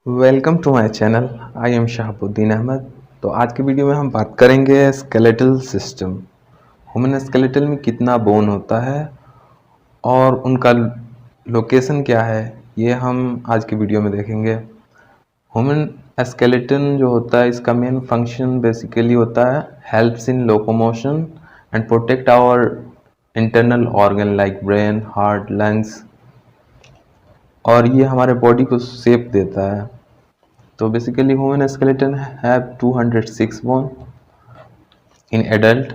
Welcome to my channel. I am Shahabuddin Ahmed. तो आज की वीडियो में हम बात करेंगे स्केलेटल सिस्टम। ह्यूमन स्केलेटल में कितना बोन होता है और उनका लोकेशन क्या है, ये हम आज की वीडियो में देखेंगे। ह्यूमन स्केलेटन जो होता है, इसका मेन फंक्शन बेसिकली होता है helps in locomotion and protect our internal organ like brain, heart, lungs, और ये हमारे बॉडी को शेप देता है। So basically human skeleton have 206 bone in adult.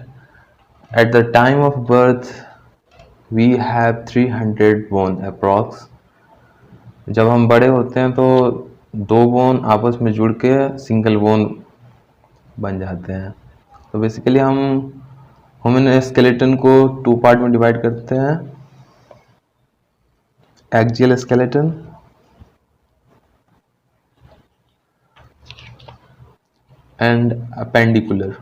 At the time of birth we have 300 bone approx. जब हम बड़े होते हैं तो दो बोन आपस में जुड़ के सिंगल बोन बन जाते हैं। तो बेसिकली हम ह्यूमन स्केलेटन को टू पार्ट में डिवाइड करते हैं, axial skeleton and appendicular.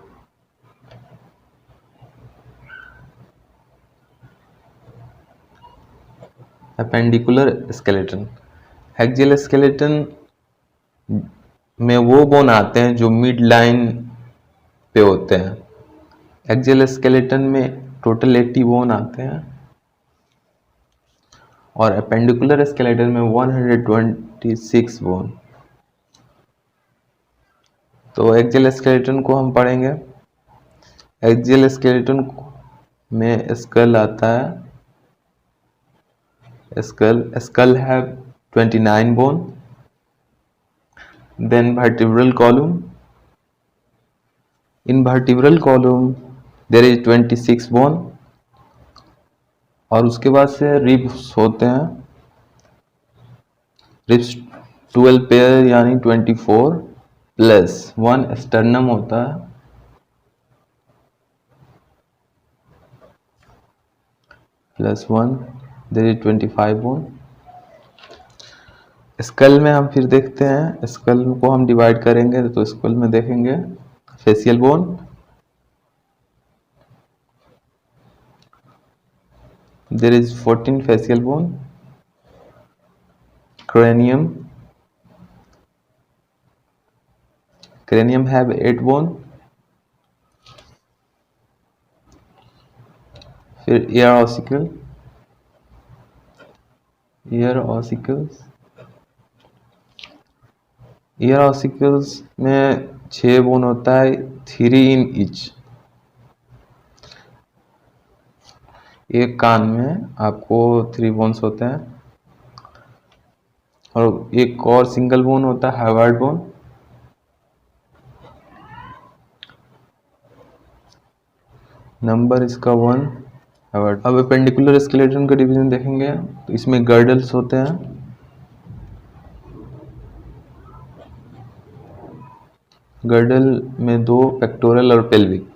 Appendicular skeleton, axial skeleton में वो बोन आते हैं जो मिड लाइन पे होते हैं। एक्सियल स्केलेटन में टोटल 80 बोन आते हैं और अपेंडिकुलर स्केलेटन में 126 बोन। तो एक्सियल स्केलेटन को हम पढ़ेंगे। एक्सियल स्केलेटन में स्कल आता है, skull have 29 bone. Then vertebral column, in vertebral column there is 26 bone. और उसके बाद से रिब्स होते हैं, रिब्स 12 पेयर यानी 24 प्लस 1 स्टर्नम होता है, plus 1 there is 25 bone. Skull में हम फिर देखते हैं, स्कल को हम डिवाइड करेंगे तो स्कल में देखेंगे facial bone, there is 14 facial bone. cranium, cranium have 8 bone। फिर ear ossicle, ear ossicles, ear ossicles में 6 बोन होता है, 3 इन ईच। एक कान में आपको 3 बोन्स होते हैं और एक और सिंगल बोन होता है हार्वर्ड बोन। नंबर इसका 1 हार्वर्ड। अब अपेंडिकुलर स्केलेटन का डिवीजन देखेंगे तो इसमें गर्डल्स होते हैं, गर्डल में 2 पेक्टोरल और pelvic.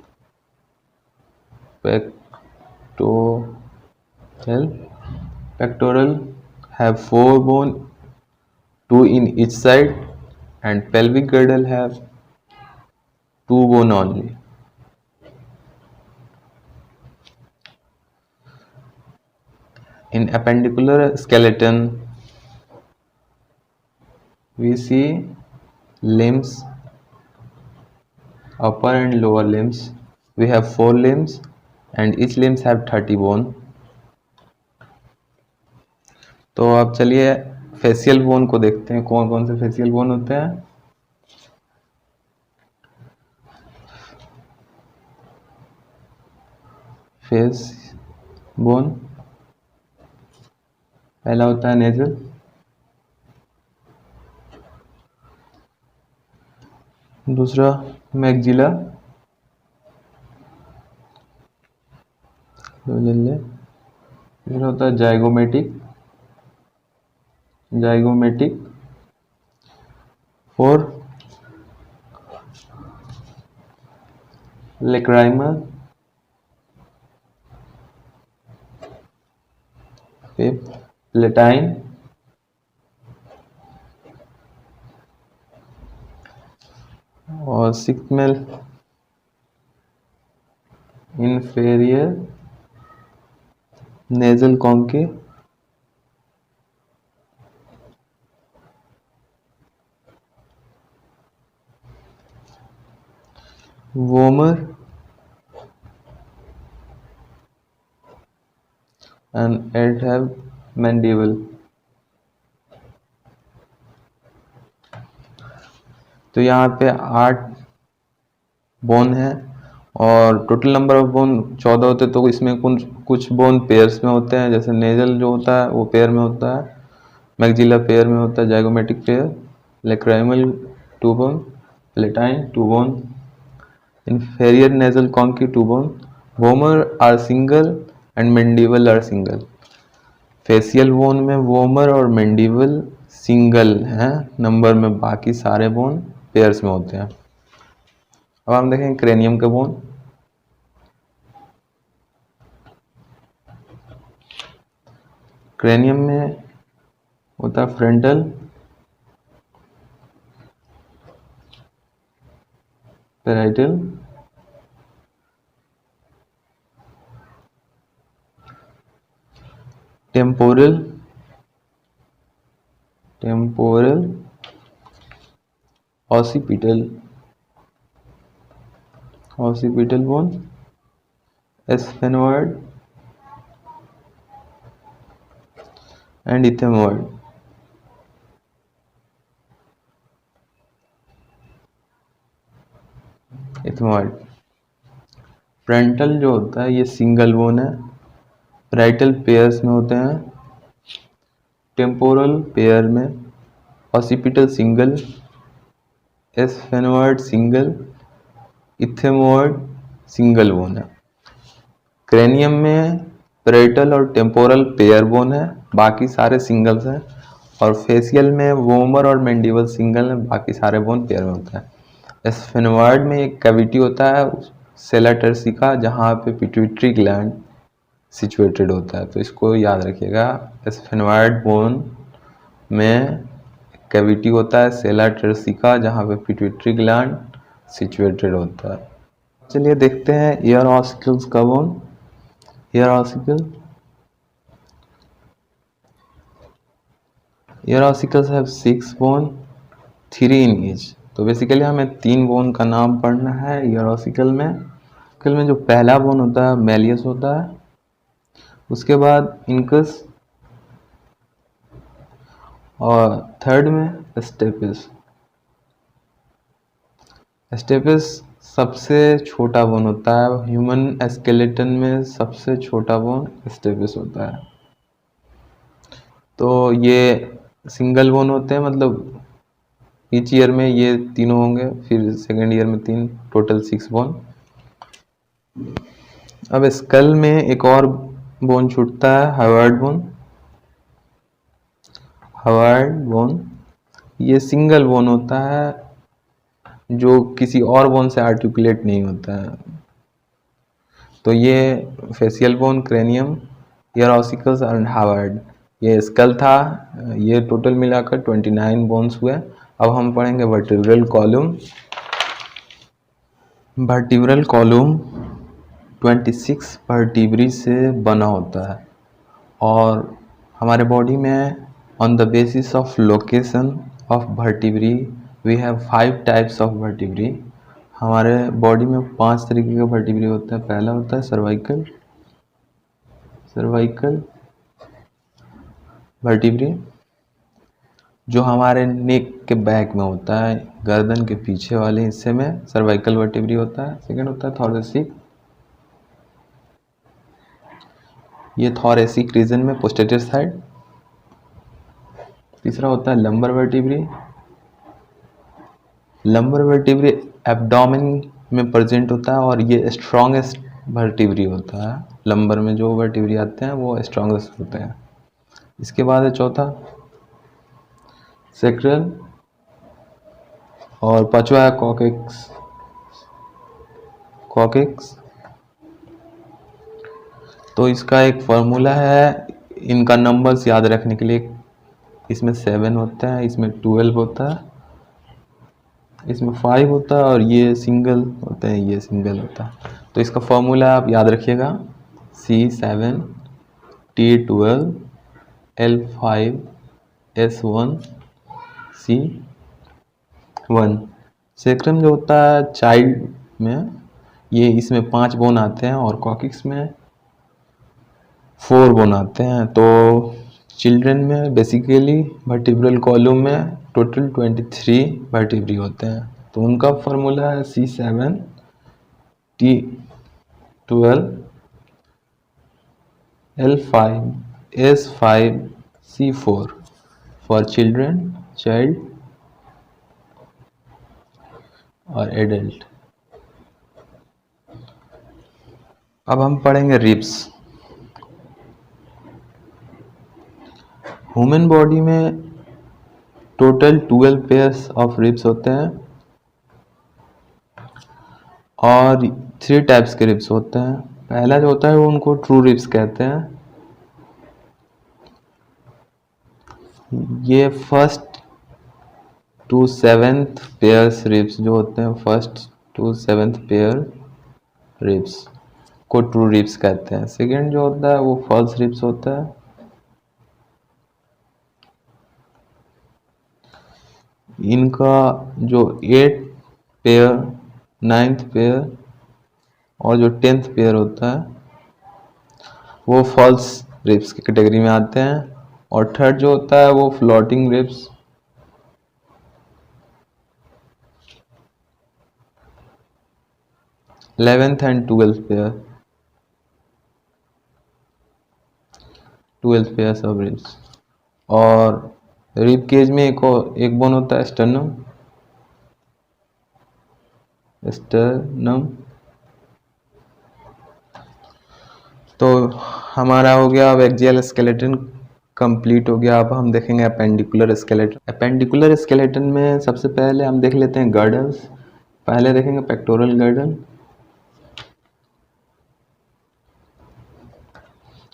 Pectoral have 4 bone, 2 in each side, and pelvic girdle have 2 bone only. In appendicular skeleton we see limbs, upper and lower limbs. We have 4 limbs and each limbs have 30 bone. तो अब चलिए facial bone को देखते हैं, कौन कौन से facial bone होते हैं। फेस बोन पहला होता है नेजल, दूसरा मैक्सिला, फिर होता है जाइगोमेटिक, जाइगोमेटिक। 4 लेक्राइमल, 5 प्लेटाइन, और 6 में inferior nasal concave, vomer and it have mandible। तो यहाँ पे 8 बोन है और टोटल नंबर ऑफ बोन 14 होते हैं। तो इसमें कुछ बोन पेयर्स में होते हैं, जैसे नेजल जो होता है वो पेयर में होता है, मैक्जिला पेयर में होता है, zygomatic pair, lacrimal 2 bone, palatine 2 bone, inferior nasal conch 2 bone, vomer are single and mandible are single। Facial bone में वोमर और मैंडिबल सिंगल हैं नंबर में, बाकी सारे बोन पेयर्स में होते हैं। अब हम देखेंगे क्रेनियम के बोन। क्रेनियम में होता है frontal, parietal, temporal, occipital bone, sphenoid and ethmoid. Frontal जो होता है ये सिंगल बोन है, पैराइटल पेयर्स में होते हैं, टेम्पोरल पेयर में, occipital single, sphenoid single, ethmoid single bone है। क्रेनियम में पैराइटल और टेम्पोरल पेयर बोन है, बाकी सारे सिंगल्स हैं। और फेशियल में वोमर और मैंडिबल सिंगल है, बाकी सारे बोन पेयर में होता है। एस्फेनॉइड में एक कैविटी होता है सेला टर्सिका, जहाँ पे पिट्यूटरी ग्लैंड सिचुएटेड होता है, तो इसको याद रखिएगा। एस्फेनॉइड बोन में कैविटी होता है सेला टर्सिका, जहाँ पे पिट्यूटरी ग्लैंड सिचुएटेड होता है। चलिए देखते हैं ईयर ऑसिकल्स का bone. Ear ossicles have 6 bone, 3 in each. तो बेसिकली हमें 3 बोन का नाम पढ़ना है ईयर ऑसिकल में। जो पहला बोन होता है मेलियस होता है, उसके बाद इनकस, और थर्ड में स्टेपिस। सबसे छोटा बोन होता है, ह्यूमन स्केलेटन में सबसे छोटा बोन स्टेपिस होता है। तो ये सिंगल बोन होते हैं, मतलब ईच ईयर में ये तीनों होंगे, फिर सेकेंड ईयर में 3, टोटल 6 बोन। अब स्कल में एक और बोन छूटता है, हार्वर्ड बोन। ये सिंगल बोन होता है जो किसी और बोन से आर्टिकुलेट नहीं होता है। तो ये facial bone, cranium, ear ossicles and Harvard, ये स्कल था। ये टोटल मिलाकर 29 बोन्स हुए। अब हम पढ़ेंगे वर्टिब्रल कॉलम। 26 वर्टिब्री से बना होता है, और हमारे बॉडी में on the basis of location of vertebrae we have 5 types of vertebrae. हमारे बॉडी में 5 तरीके का वर्टिब्री होता है। पहला होता है सर्वाइकल वर्टिब्री, जो हमारे नेक के बैक में होता है, गर्दन के पीछे वाले हिस्से में सर्वाइकल वर्टिब्री होता है। सेकंड होता है थोरेसिक, ये थोरेसिक रीजन में पोस्टीरियर साइड। तीसरा होता है लंबर वर्टिब्री एब्डोमेन में प्रेजेंट होता है, और ये स्ट्रॉन्गेस्ट वर्टिब्री होता है। लंबर में जो वर्टिब्री आते हैं वो स्ट्रॉन्गेस्ट होते हैं। इसके बाद है चौथा सैक्रल, और पांचवा है कॉकेक्स। तो इसका एक फॉर्मूला है इनका नंबर्स याद रखने के लिए। इसमें 7 होता है, इसमें 12 होता है, इसमें 5 होता है, और ये सिंगल होता है, ये सिंगल होता है। तो इसका फॉर्मूला आप याद रखिएगा, C7 T12 L5 S1 C1। Sacrum जो होता है चाइल्ड में ये इसमें 5 बोन आते हैं और कॉकिक्स में 4 बोन आते हैं। तो चिल्ड्रन में बेसिकली वर्टिब्रल कॉलम में टोटल 23 वर्टिब्री होते हैं। तो उनका फार्मूला है C7T12 L5S5C4 for children, child और एडल्ट। अब हम पढ़ेंगे रिब्स। ह्यूमन बॉडी में टोटल 12 पेयर्स ऑफ रिब्स होते हैं और 3 टाइप्स के रिब्स होते हैं। पहला जो होता है वो उनको ट्रू रिब्स कहते हैं। ये first to seventh pairs ribs जो होते हैं, first to seventh pair ribs को ट्रू रिब्स कहते हैं। सेकेंड जो होता है वो फॉल्स रिब्स होता है। इनका जो 8th पेयर, 9th पेयर और जो 10th पेयर होता है वो फॉल्स रिब्स की कैटेगरी में आते हैं। और थर्ड जो होता है वो floating ribs. Eleventh and 12th pair of ribs. और रिब केज में एक बोन होता है स्टर्नम। तो हमारा हो गया अब एक्सियल स्केलेटन कंप्लीट हो गया। अब हम देखेंगे अपेंडिकुलर स्केलेटन। अपेंडिकुलर स्केलेटन में सबसे पहले हम देख लेते हैं गर्डल्स। पहले देखेंगे पेक्टोरल गर्डल।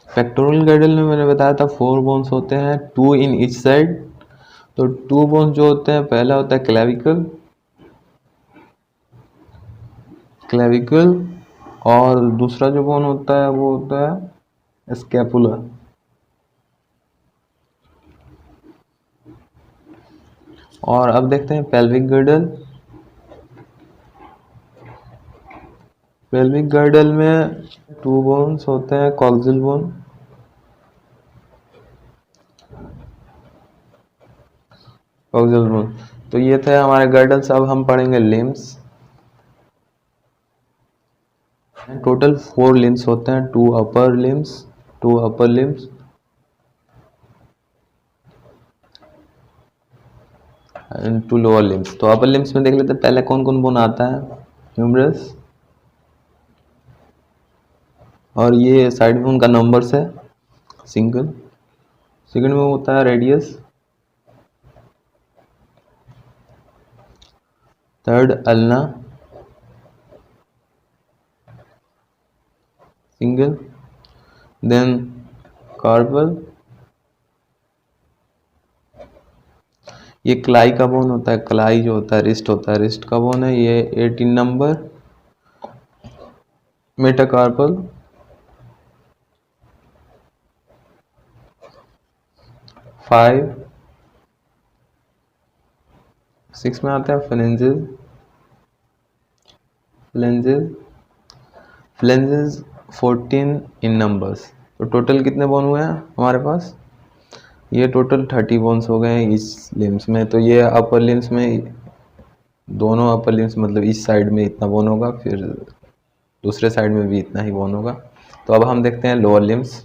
पेक्टोरल गर्डल में मैंने बताया था 4 बोन्स होते हैं, 2 इन ईच साइड। तो 2 बोन्स जो होते हैं, पहला होता है क्लेविकल और दूसरा जो बोन होता है वो होता है स्कैपुला। और अब देखते हैं पेल्विक गर्डल। पेल्विक गर्डल में 2 बोन्स होते हैं, कॉक्सिल बोन तो ये थे हमारे गर्डल्स। अब हम पढ़ेंगे लिम्स। टोटल 4 लिम्स होते हैं, 2 upper limbs and 2 lower limbs. तो अपर लिम्स में देख लेते हैं पहले कौन कौन बोन आता है। ह्यूमरस, और ये साइड में उनका नंबर्स है सिंगल। सेकंड में होता है radius, third ulna single, then carpal. ये क्लाई का बोन होता है, क्लाई जो होता है रिस्ट होता है, रिस्ट का बोन है, ये 18 नंबर। मेटाकार्पल, 5, 6 में आता है फ्लेंजेस 14 इन नंबर्स। तो टोटल कितने बोन हुए हैं हमारे पास? ये टोटल 30 बोन्स हो गए हैं इस लिम्स में। तो ये अपर लिम्स में, दोनों अपर लिम्स मतलब इस साइड में इतना बोन होगा, फिर दूसरे साइड में भी इतना ही बोन होगा। तो अब हम देखते हैं लोअर लिम्स।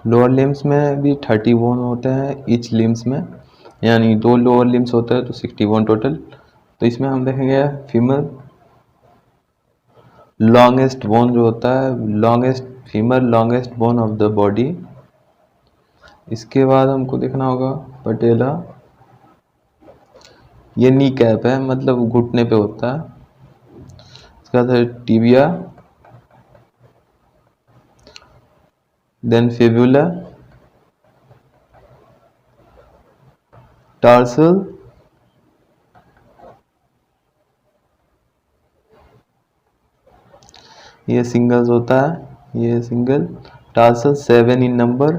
लोअर लिम्स में भी 30 बोन होते हैं ईच लिम्स में, यानी 2 लोअर लिम्स होते हैं तो 60 बोन टोटल। तो इसमें हम देखेंगे फीमर लॉन्गेस्ट बोन जो होता है, femur longest bone of the body. इसके बाद हमको देखना होगा पटेला, ये नी कैप है मतलब घुटने पे होता है। इसके बाद टिबिया, देन फिबुला, टार्सल, ये सिंगल्स होता है, ये single tarsal 7 in number.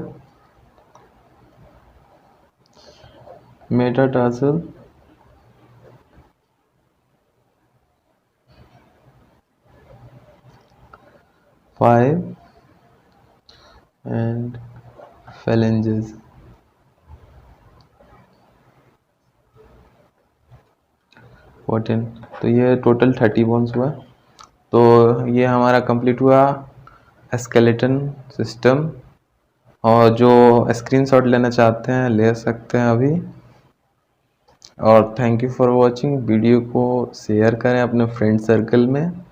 metatarsal, 5 and phalanges. 14। तो ये टोटल 30 बोन्स हुआ। तो ये हमारा कंप्लीट हुआ स्केलेटन सिस्टम। और जो स्क्रीनशॉट लेना चाहते हैं ले सकते हैं अभी। और thank you for watching. Video को शेयर करें अपने फ्रेंड सर्कल में।